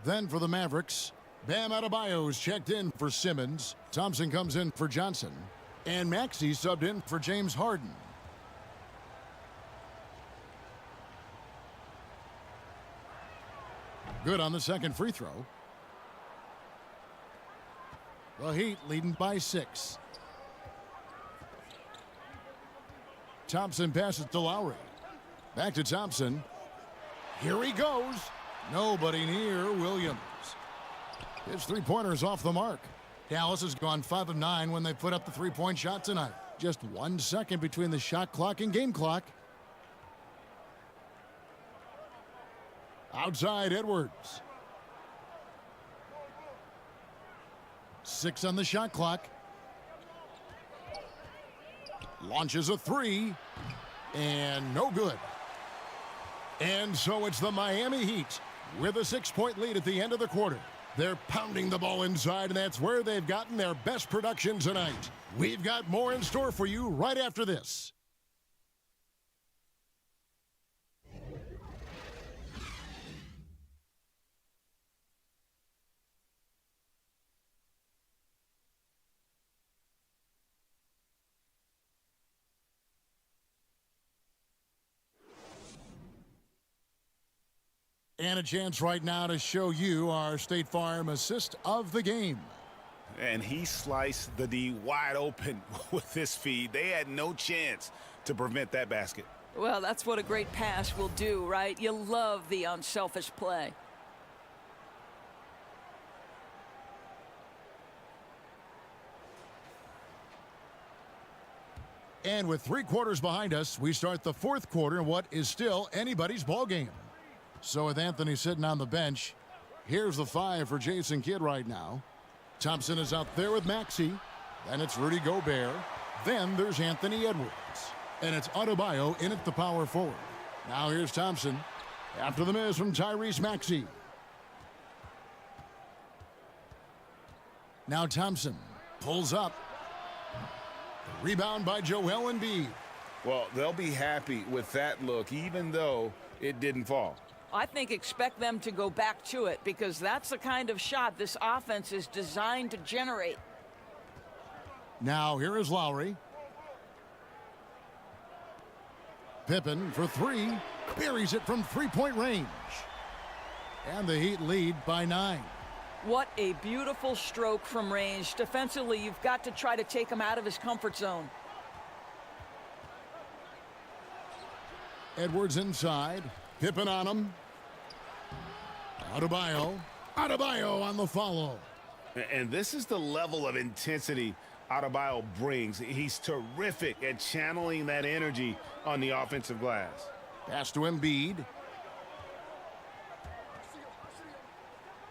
Then for the Mavericks, Bam Adebayo's checked in for Simmons. Thompson comes in for Johnson. And Maxey subbed in for James Harden. Good on the second free throw. The Heat leading by 6. Thompson passes to Lowry. Back to Thompson. Here he goes. Nobody near Williams. His three-pointer's off the mark. Dallas has gone 5 of 9 when they put up the three-point shot tonight. Just 1 second between the shot clock and game clock. Outside Edwards. 6 on the shot clock. Launches a 3. And no good. And so it's the Miami Heat with a 6-point lead at the end of the quarter. They're pounding the ball inside, and that's where they've gotten their best production tonight. We've got more in store for you right after this. And a chance right now to show you our State Farm assist of the game. And he sliced the D wide open with this feed. They had no chance to prevent that basket. Well, that's what a great pass will do, right? You love the unselfish play. And with 3 quarters behind us, we start the 4th quarter in what is still anybody's ball game. So with Anthony sitting on the bench, here's the 5 for Jason Kidd right now. Thompson is out there with Maxey. Then it's Rudy Gobert. Then there's Anthony Edwards. And it's Adebayo in at the power forward. Now here's Thompson. After the miss from Tyrese Maxey. Now Thompson pulls up. Rebound by Joel Embiid. Well, they'll be happy with that look, even though it didn't fall. I think expect them to go back to it because that's the kind of shot this offense is designed to generate. Now here is Lowry. Pippen for 3. Buries it from 3-point range. And the Heat lead by 9. What a beautiful stroke from range. Defensively, you've got to try to take him out of his comfort zone. Edwards inside. Pippen on him. Adebayo. Adebayo on the follow. And this is the level of intensity Adebayo brings. He's terrific at channeling that energy on the offensive glass. Pass to Embiid.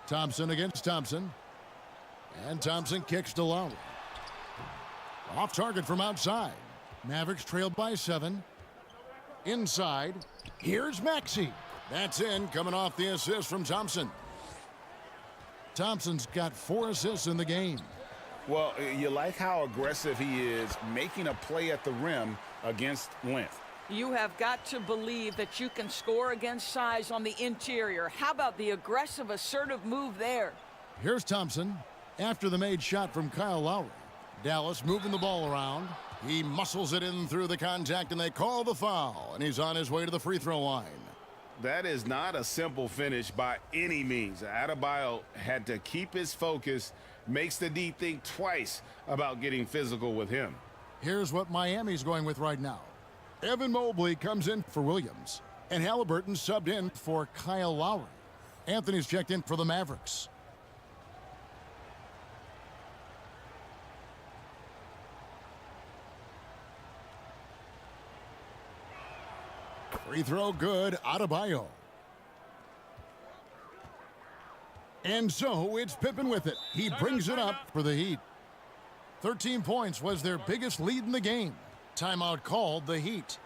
Thompson against Thompson. And Thompson kicks to Lowry. Off target from outside. Mavericks trailed by 7. Inside. Here's Maxey. That's in, coming off the assist from Thompson. Thompson's got 4 assists in the game. Well, you like how aggressive he is making a play at the rim against length. You have got to believe that you can score against size on the interior. How about the aggressive, assertive move there? Here's Thompson after the made shot from Kyle Lowry. Dallas moving the ball around. He muscles it in through the contact, and they call the foul, and he's on his way to the free throw line. That is not a simple finish by any means. Adebayo had to keep his focus, makes the D think twice about getting physical with him. Here's what Miami's going with right now. Evan Mobley comes in for Williams, and Halliburton subbed in for Kyle Lowry. Anthony's checked in for the Mavericks. Free throw good, Adebayo. And so it's Pippen with it. He brings it up for the Heat. 13 points was their biggest lead in the game. Timeout called, the Heat.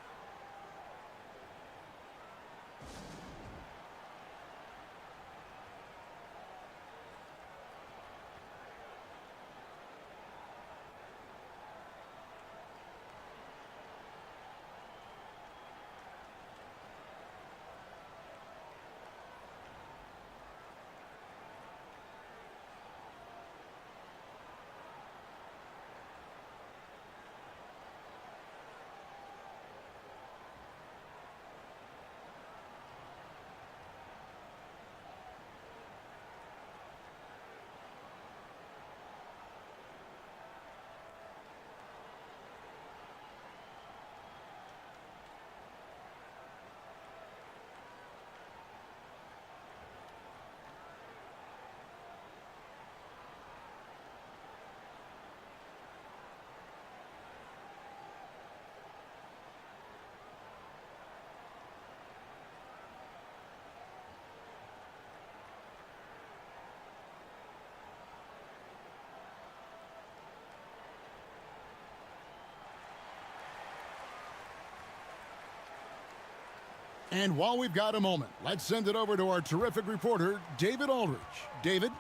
And while we've got a moment, let's send it over to our terrific reporter, David Aldridge. David?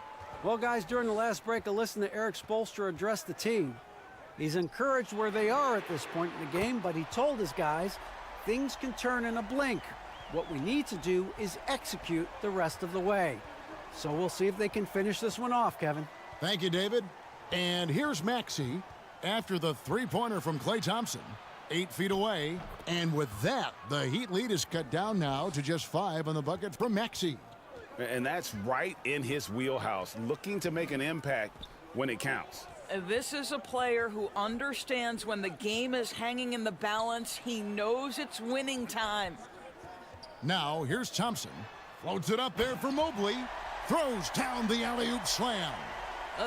Well, guys, during the last break, I listened to Eric Spoelstra address the team. He's encouraged where they are at this point in the game, but he told his guys things can turn in a blink. What we need to do is execute the rest of the way. So we'll see if they can finish this one off, Kevin. Thank you, David. And here's Maxey after the three-pointer from Klay Thompson. 8 feet away, and with that, the Heat lead is cut down now to just 5 on the bucket from Maxey. And that's right in his wheelhouse, looking to make an impact when it counts. This is a player who understands when the game is hanging in the balance. He knows it's winning time. Now, here's Thompson. Floats it up there for Mobley. Throws down the alley-oop slam.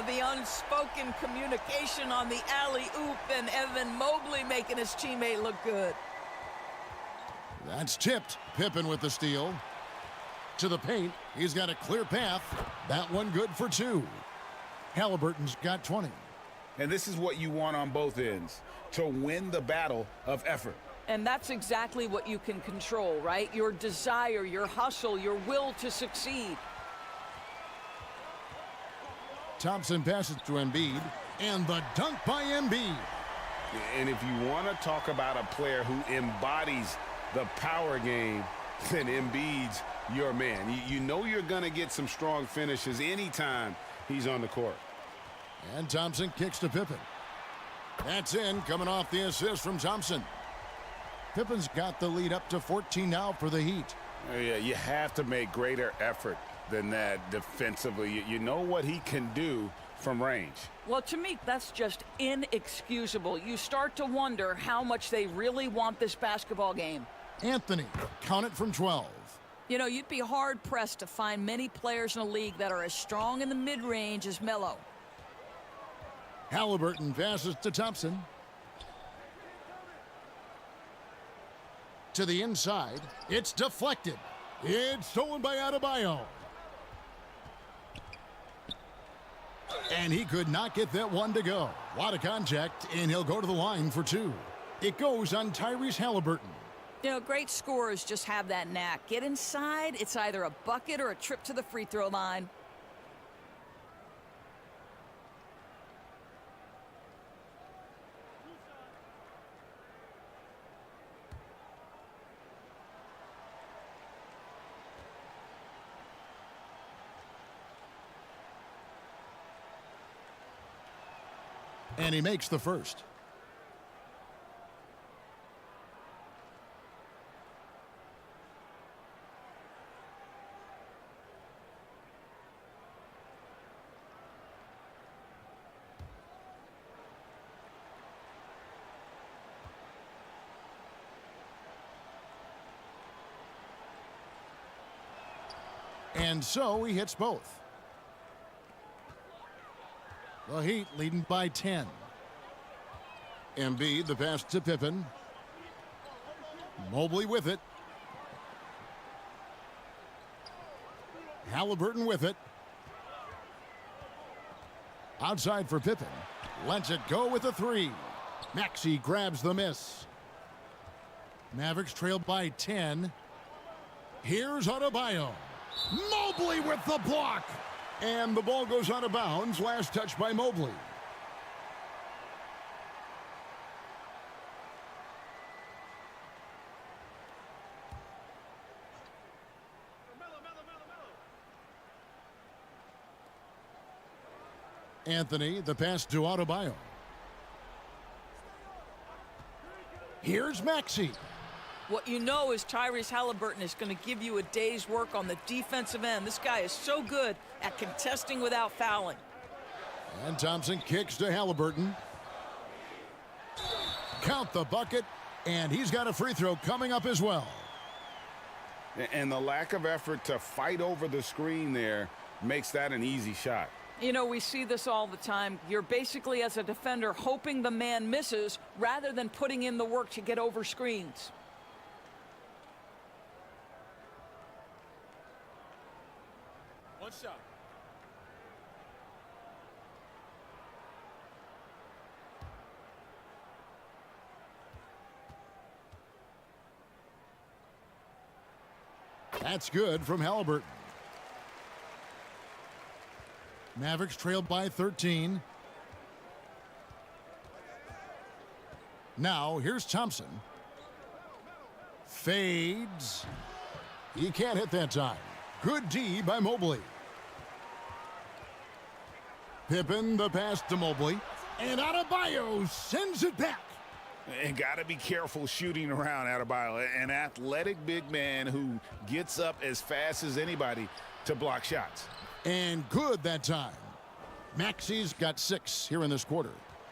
The unspoken communication on the alley-oop, and Evan Mobley making his teammate look good. That's tipped. Pippen with the steal. To the paint. He's got a clear path. That one good for 2. Halliburton's got 20. And this is what you want on both ends, to win the battle of effort. And that's exactly what you can control, right? Your desire, your hustle, your will to succeed. Thompson passes to Embiid, and the dunk by Embiid. And if you want to talk about a player who embodies the power game, then Embiid's your man. You know you're going to get some strong finishes anytime he's on the court. And Thompson kicks to Pippen. That's in, coming off the assist from Thompson. Pippen's got the lead up to 14 now for the Heat. Yeah, you have to make greater effort than that defensively. You know what he can do from range. Well, to me, that's just inexcusable. You start to wonder how much they really want this basketball game. Anthony, count it from 12. You know, you'd be hard-pressed to find many players in the league that are as strong in the mid-range as Melo. Halliburton passes to Thompson. To the inside. It's deflected. It's stolen by Adebayo. And he could not get that one to go. A lot of contact, and he'll go to the line for two. It goes on Tyrese Halliburton. You know, great scorers just have that knack. Get inside, it's either a bucket or a trip to the free throw line. And he makes the first. And so he hits both. The Heat leading by 10. Embiid, the pass to Pippen. Mobley with it. Halliburton with it. Outside for Pippen. Lets it go with a three. Maxey grabs the miss. Mavericks trailed by 10. Here's Adebayo. Mobley with the block. And the ball goes out of bounds. Last touch by Mobley. Anthony, the pass to Adebayo. Here's Maxey. What you know is Tyrese Halliburton is going to give you a day's work on the defensive end. This guy is so good at contesting without fouling. And Thompson kicks to Halliburton. Count the bucket, and he's got a free throw coming up as well. And the lack of effort to fight over the screen there makes that an easy shot. You know, we see this all the time. You're basically, as a defender, hoping the man misses rather than putting in the work to get over screens. One shot. That's good from Halliburton. Mavericks trailed by 13. Now, here's Thompson. Fades. He can't hit that time. Good D by Mobley. Pippen, the pass to Mobley. And Adebayo sends it back. And got to be careful shooting around Adebayo. An athletic big man who gets up as fast as anybody to block shots. And good that time. Maxey's got 6 here in this quarter.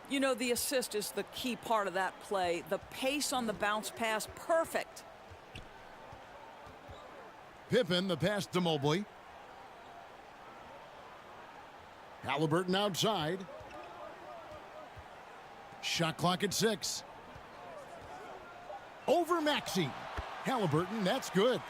You know, the assist is the key part of that play. The pace on the bounce pass, perfect. Pippen, the pass to Mobley. Halliburton outside. Shot clock at 6. Over Maxey. Halliburton, that's good.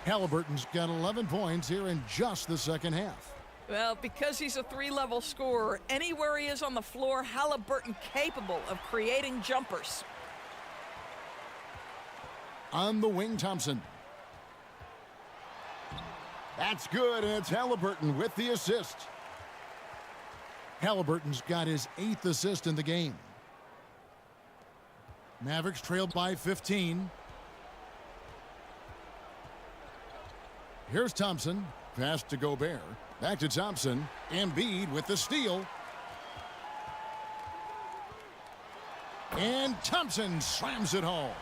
Halliburton's got 11 points here in just the second half. Well, because he's a 3-level scorer, anywhere he is on the floor, Halliburton capable of creating jumpers. On the wing, Thompson. That's good, and it's Halliburton with the assist. Halliburton's got his 8th assist in the game. Mavericks trailed by 15. Here's Thompson. Pass to Gobert. Back to Thompson. Embiid with the steal. And Thompson slams it home.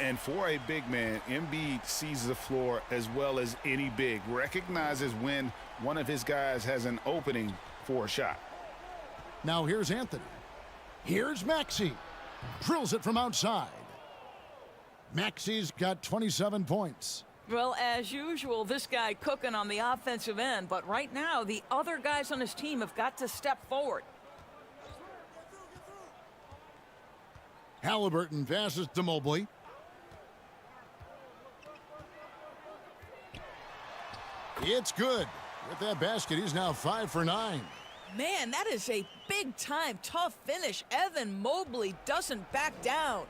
And for a big man, Embiid sees the floor as well as any big. Recognizes when one of his guys has an opening for a shot. Now here's Anthony. Here's Maxey. Drills it from outside. Maxey's got 27 points. Well, as usual, this guy cooking on the offensive end, but right now the other guys on his team have got to step forward. Halliburton passes to Mobley. It's good. With that basket, he's now 5 for 9. Man, that is a big-time tough finish. Evan Mobley doesn't back down.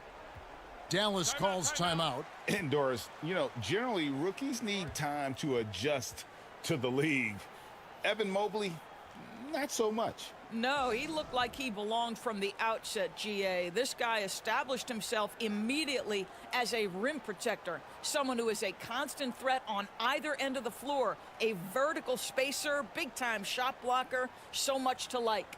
Dallas calls timeout. And Doris, you know, generally rookies need time to adjust to the league. Evan Mobley, not so much. No, he looked like he belonged from the outset, GA. This guy established himself immediately as a rim protector, someone who is a constant threat on either end of the floor, a vertical spacer, big-time shot blocker, so much to like.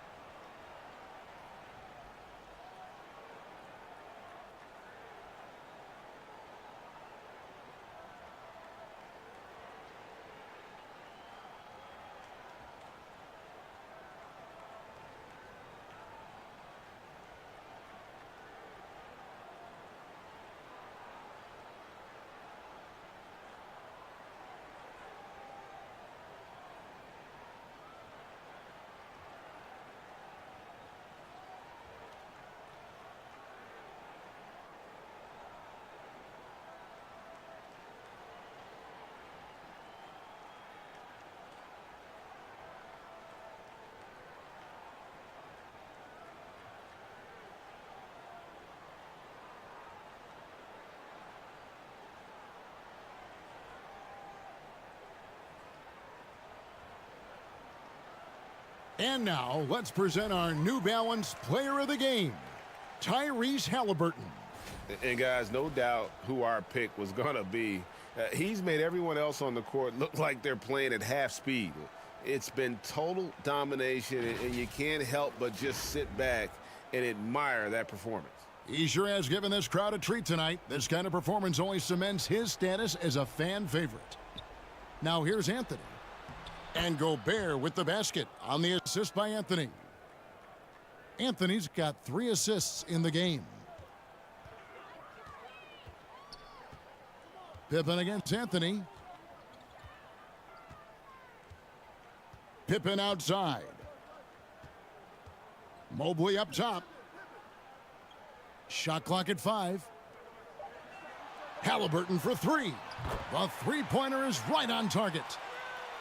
And now, let's present our New Balance Player of the Game, Tyrese Halliburton. And guys, no doubt who our pick was going to be. He's made everyone else on the court look like they're playing at half speed. It's been total domination, and you can't help but just sit back and admire that performance. He sure has given this crowd a treat tonight. This kind of performance only cements his status as a fan favorite. Now here's Anthony. And Gobert with the basket on the assist by Anthony. Anthony's got 3 assists in the game. Pippen against Anthony. Pippen outside. Mobley up top. Shot clock at 5. Halliburton for 3. The three-pointer is right on target.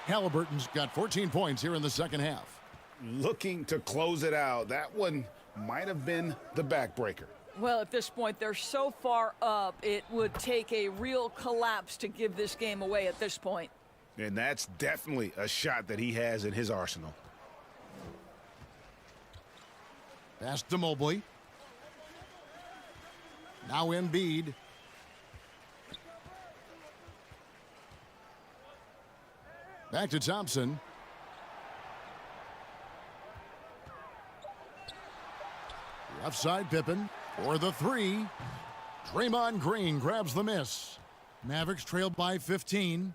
Halliburton's got 14 points here in the second half. Looking to close it out. That one might have been the backbreaker. Well, at this point, they're so far up, it would take a real collapse to give this game away at this point. And that's definitely a shot that he has in his arsenal. Pass to Mobley. Now Embiid. Back to Thompson. Left side Pippen for the 3. Draymond Green grabs the miss. Mavericks trailed by 15.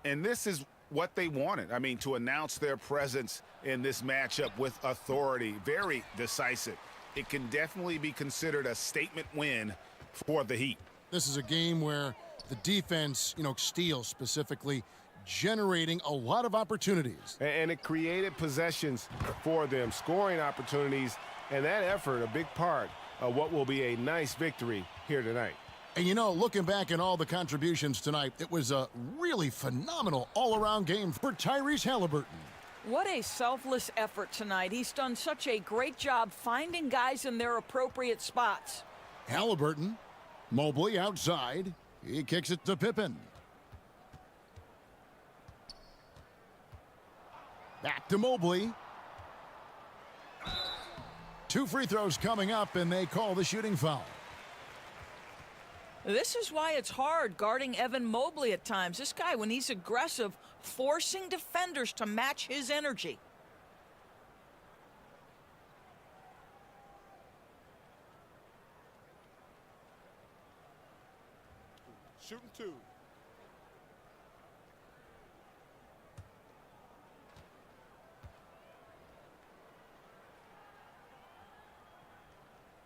And this is what they wanted. I mean, to announce their presence in this matchup with authority. Very decisive. It can definitely be considered a statement win for the Heat. This is a game where the defense, steals specifically, generating a lot of opportunities. And it created possessions for them, scoring opportunities, and that effort, a big part of what will be a nice victory here tonight. And looking back at all the contributions tonight, it was a really phenomenal all-around game for Tyrese Halliburton. What a selfless effort tonight. He's done such a great job finding guys in their appropriate spots. Halliburton, Mobley outside. He kicks it to Pippen. Back to Mobley. 2 free throws coming up, and they call the shooting foul. This is why it's hard guarding Evan Mobley at times. This guy, when he's aggressive, forcing defenders to match his energy. Shooting 2.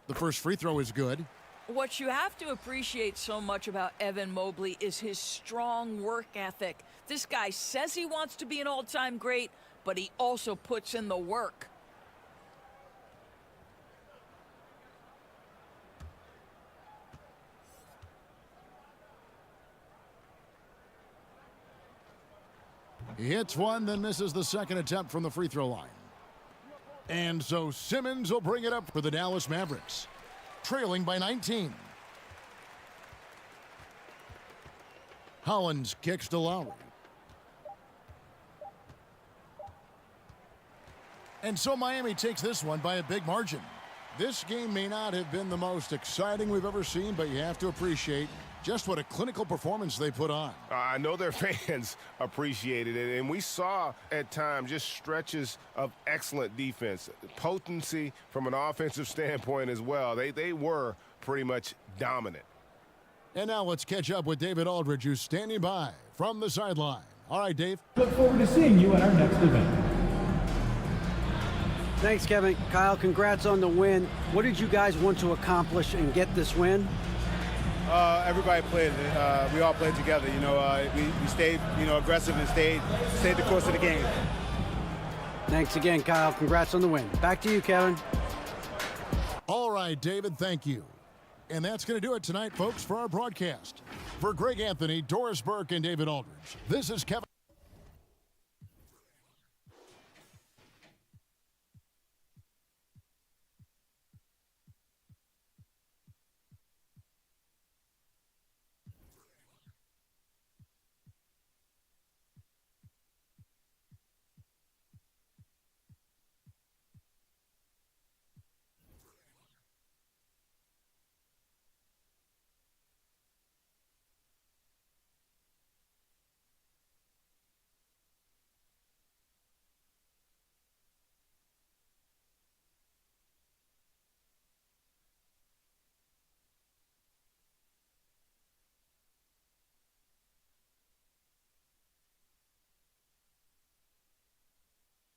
The first free throw is good. What you have to appreciate so much about Evan Mobley is his strong work ethic. This guy says he wants to be an all-time great, but he also puts in the work. He hits one, then misses the second attempt from the free throw line. And so Simmons will bring it up for the Dallas Mavericks, trailing by 19. Hollins kicks to Lowry. And so Miami takes this one by a big margin. This game may not have been the most exciting we've ever seen, but you have to appreciate just what a clinical performance they put on. I know their fans appreciated it, and we saw at times just stretches of excellent defense, potency from an offensive standpoint as well. They were pretty much dominant. And now let's catch up with David Aldridge, who's standing by from the sideline. All right, Dave. Look forward to seeing you at our next event. Thanks, Kevin. Kyle, congrats on the win. What did you guys want to accomplish and get this win? Everybody played. We all played together. We stayed, aggressive and stayed the course of the game. Thanks again, Kyle. Congrats on the win. Back to you, Kevin. All right, David, thank you. And that's going to do it tonight, folks, for our broadcast. For Greg Anthony, Doris Burke, and David Aldridge, this is Kevin.